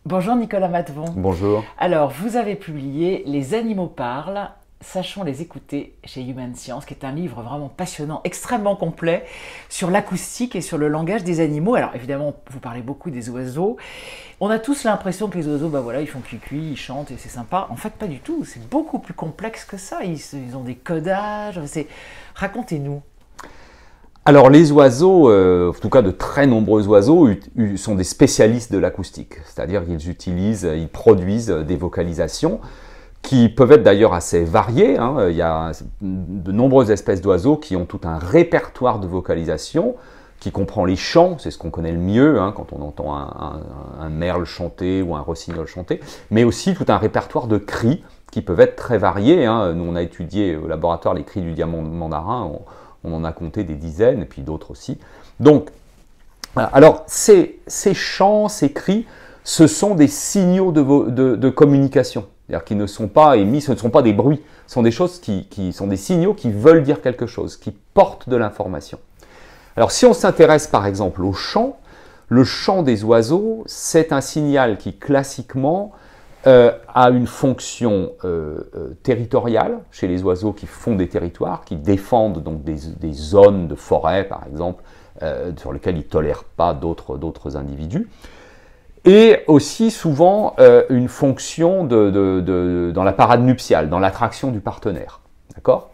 Bonjour Nicolas Matvon. Bonjour. Alors, vous avez publié Les animaux parlent, sachons les écouter chez Human Science, qui est un livre vraiment passionnant, extrêmement complet sur l'acoustique et sur le langage des animaux. Alors évidemment, vous parlez beaucoup des oiseaux. On a tous l'impression que les oiseaux, bah voilà, ils font cuicui, ils chantent et c'est sympa. En fait, pas du tout. C'est beaucoup plus complexe que ça. Ils ont des codages. Racontez-nous. Alors les oiseaux, en tout cas de très nombreux oiseaux, sont des spécialistes de l'acoustique. C'est-à-dire ils produisent des vocalisations qui peuvent être d'ailleurs assez variées. Il y a de nombreuses espèces d'oiseaux qui ont tout un répertoire de vocalisation qui comprend les chants, c'est ce qu'on connaît le mieux quand on entend un merle chanter ou un rossignol chanter, mais aussi tout un répertoire de cris qui peuvent être très variés. Nous on a étudié au laboratoire les cris du diamant mandarin, on en a compté des dizaines, et puis d'autres aussi. Donc, voilà. Alors, ces chants, ces cris, ce sont des signaux de communication. C'est-à-dire qu'ils ne sont pas émis, ce ne sont pas des bruits, ce sont des choses qui sont des signaux qui veulent dire quelque chose, qui portent de l'information. Alors, si on s'intéresse par exemple au chant, le chant des oiseaux, c'est un signal qui classiquement a une fonction territoriale chez les oiseaux qui font des territoires, qui défendent donc des zones de forêt, par exemple, sur lesquelles ils ne tolèrent pas d'autres individus. Et aussi souvent une fonction dans la parade nuptiale, dans l'attraction du partenaire. D'accord ?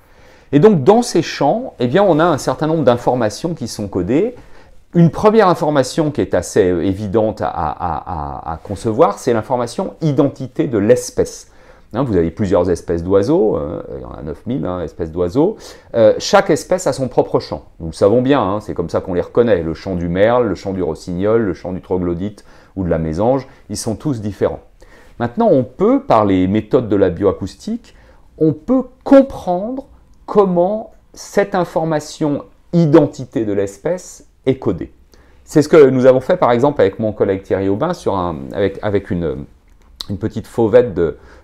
Et donc dans ces chants, eh bien, on a un certain nombre d'informations qui sont codées. Une première information qui est assez évidente à concevoir, c'est l'information identité de l'espèce. Vous avez plusieurs espèces d'oiseaux, il y en a 9000 espèces d'oiseaux. Chaque espèce a son propre chant. Nous le savons bien, c'est comme ça qu'on les reconnaît. Le chant du merle, le chant du rossignol, le chant du troglodyte ou de la mésange, ils sont tous différents. Maintenant, on peut, par les méthodes de la bioacoustique, on peut comprendre comment cette information identité de l'espèce est codée. C'est ce que nous avons fait par exemple avec mon collègue Thierry Aubin avec une petite fauvette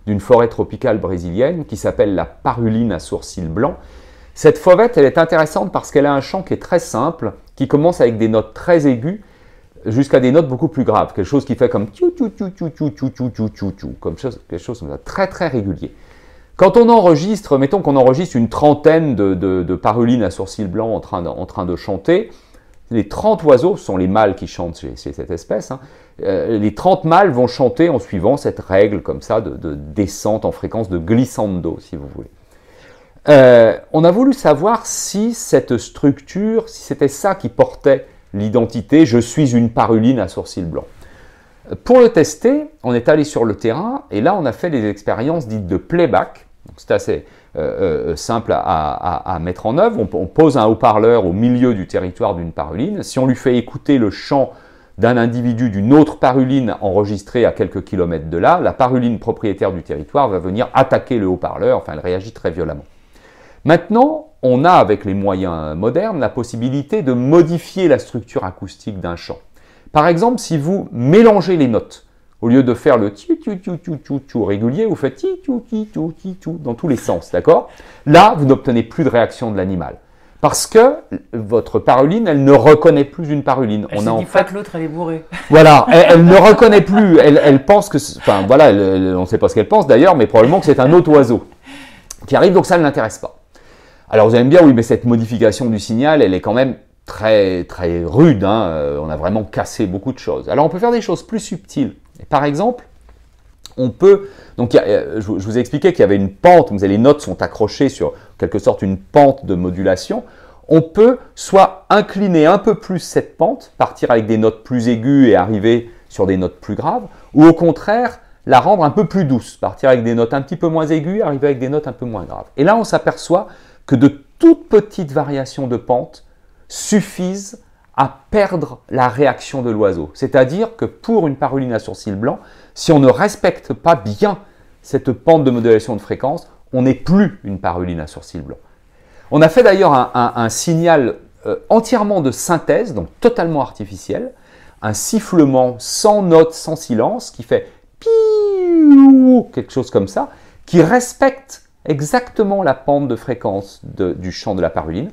d'une forêt tropicale brésilienne qui s'appelle la paruline à sourcils blancs. Cette fauvette, elle est intéressante parce qu'elle a un chant qui est très simple, qui commence avec des notes très aiguës jusqu'à des notes beaucoup plus graves, quelque chose qui fait comme tiu tiu tiu tiu tiu tiu tiu tiu tiu tiu, comme quelque chose comme ça, très très régulier. Quand on enregistre, mettons qu'on enregistre une trentaine de parulines à sourcils blancs en train de chanter, les 30 oiseaux, ce sont les mâles qui chantent chez cette espèce, les 30 mâles vont chanter en suivant cette règle comme ça de descente en fréquence, de glissando si vous voulez. On a voulu savoir si cette structure, si c'était ça qui portait l'identité « je suis une paruline à sourcils blancs ». Pour le tester, on est allé sur le terrain et là on a fait des expériences dites de playback. C'est assez simple à mettre en œuvre. On pose un haut-parleur au milieu du territoire d'une paruline. Si on lui fait écouter le chant d'un individu d'une autre paruline enregistrée à quelques kilomètres de là, la paruline propriétaire du territoire va venir attaquer le haut-parleur, enfin elle réagit très violemment. Maintenant, on a avec les moyens modernes la possibilité de modifier la structure acoustique d'un chant. Par exemple, si vous mélangez les notes, au lieu de faire le tiu tiu tiu tiu tiu tiu régulier, vous faites ti tiu ti tiu ti tiu dans tous les sens, d'accord? Là, vous n'obtenez plus de réaction de l'animal. Parce que votre paruline, elle ne reconnaît plus une paruline. Elle ne dit pas que l'autre, elle est bourrée. Voilà, elle ne reconnaît plus, elle pense que... Enfin, voilà, on ne sait pas ce qu'elle pense d'ailleurs, mais probablement que c'est un autre oiseau qui arrive, donc ça ne l'intéresse pas. Alors vous allez me dire, oui, mais cette modification du signal, elle est quand même très, très rude. On a vraiment cassé beaucoup de choses. Alors on peut faire des choses plus subtiles. Et par exemple, on peut... Donc je vous ai expliqué qu'il y avait une pente, vous savez, les notes sont accrochées sur, en quelque sorte, une pente de modulation. On peut soit incliner un peu plus cette pente, partir avec des notes plus aiguës et arriver sur des notes plus graves, ou au contraire, la rendre un peu plus douce, partir avec des notes un petit peu moins aiguës, arriver avec des notes un peu moins graves. Et là, on s'aperçoit que de toutes petites variations de pente suffisent à perdre la réaction de l'oiseau. C'est-à-dire que pour une paruline à sourcils blancs, si on ne respecte pas bien cette pente de modulation de fréquence, on n'est plus une paruline à sourcils blancs. On a fait d'ailleurs un signal entièrement de synthèse, donc totalement artificiel, un sifflement sans note, sans silence, qui fait piou, quelque chose comme ça, qui respecte exactement la pente de fréquence du chant de la paruline.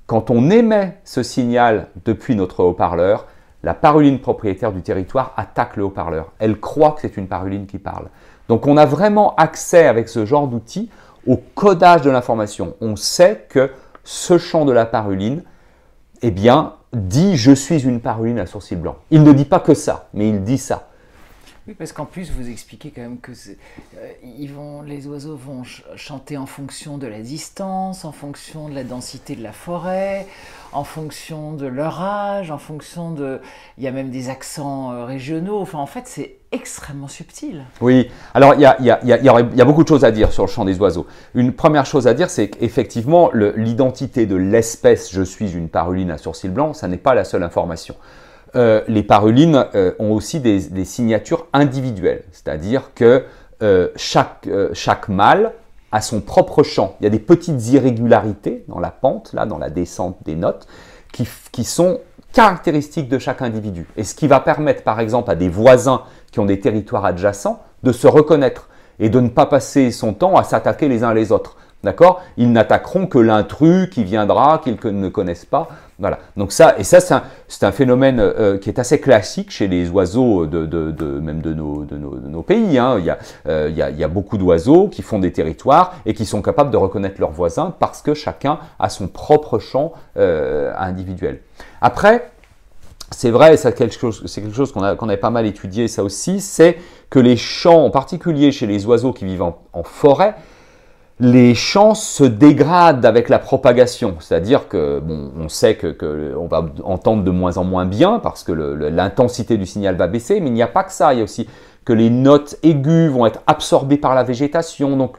Quand on émet ce signal depuis notre haut-parleur, la paruline propriétaire du territoire attaque le haut-parleur. Elle croit que c'est une paruline qui parle. Donc on a vraiment accès avec ce genre d'outil au codage de l'information. On sait que ce chant de la paruline, eh bien, dit « je suis une paruline à sourcils blancs ». Il ne dit pas que ça, mais il dit ça. Oui, parce qu'en plus, vous expliquez quand même que les oiseaux vont chanter en fonction de la distance, en fonction de la densité de la forêt, en fonction de leur âge, en fonction de... Il y a même des accents régionaux. Enfin, en fait, c'est extrêmement subtil. Oui, alors il y a beaucoup de choses à dire sur le chant des oiseaux. Une première chose à dire, c'est qu'effectivement, l'identité de l'espèce « je suis une paruline à sourcils blancs », ça n'est pas la seule information. Les parulines ont aussi des signatures individuelles, c'est-à-dire que chaque mâle a son propre chant. Il y a des petites irrégularités dans la pente, là, dans la descente des notes, qui sont caractéristiques de chaque individu. Et ce qui va permettre, par exemple, à des voisins qui ont des territoires adjacents de se reconnaître et de ne pas passer son temps à s'attaquer les uns les autres. D'accord? Ils n'attaqueront que l'intrus qui viendra, qu'ils ne connaissent pas. Voilà. Donc ça, c'est un phénomène qui est assez classique chez les oiseaux même de nos pays. Hein. Il y a beaucoup d'oiseaux qui font des territoires et qui sont capables de reconnaître leurs voisins parce que chacun a son propre chant individuel. Après, c'est vrai, c'est quelque chose qu'on avait pas mal étudié, ça aussi, c'est que les chants, en particulier chez les oiseaux qui vivent en forêt, les chants se dégradent avec la propagation, c'est-à-dire que on sait qu'on va entendre de moins en moins bien parce que l'intensité du signal va baisser, mais il n'y a pas que ça, il y a aussi que les notes aiguës vont être absorbées par la végétation, donc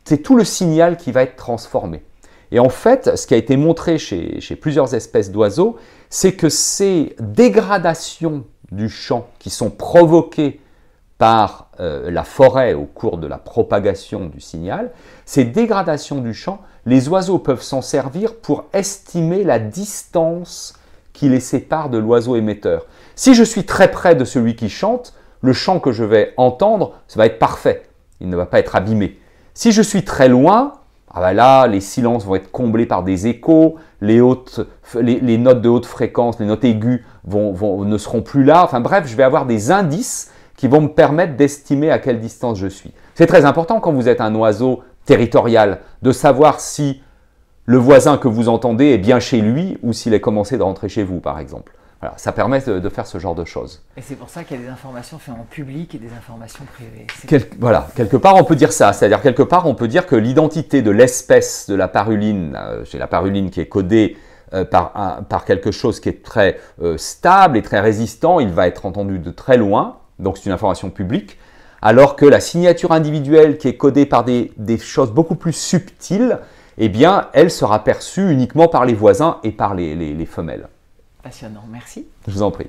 c'est tout le signal qui va être transformé. Et en fait, ce qui a été montré chez plusieurs espèces d'oiseaux, c'est que ces dégradations du chant qui sont provoquées par la forêt au cours de la propagation du signal, ces dégradations du chant, les oiseaux peuvent s'en servir pour estimer la distance qui les sépare de l'oiseau émetteur. Si je suis très près de celui qui chante, le chant que je vais entendre, ça va être parfait, il ne va pas être abîmé. Si je suis très loin, ah ben là, les silences vont être comblés par des échos, les notes de haute fréquence, les notes aiguës ne seront plus là. Enfin bref, je vais avoir des indices qui vont me permettre d'estimer à quelle distance je suis. C'est très important quand vous êtes un oiseau territorial de savoir si le voisin que vous entendez est bien chez lui ou s'il est commencé de rentrer chez vous, par exemple. Voilà, ça permet de faire ce genre de choses. Et c'est pour ça qu'il y a des informations faites en public et des informations privées. Voilà, quelque part on peut dire ça, c'est-à-dire quelque part on peut dire que l'identité de l'espèce de la paruline, chez la paruline qui est codée par quelque chose qui est très stable et très résistant, il va être entendu de très loin, donc c'est une information publique, alors que la signature individuelle qui est codée par des choses beaucoup plus subtiles, eh bien elle sera perçue uniquement par les voisins et par les femelles. Passionnant, merci. Je vous en prie.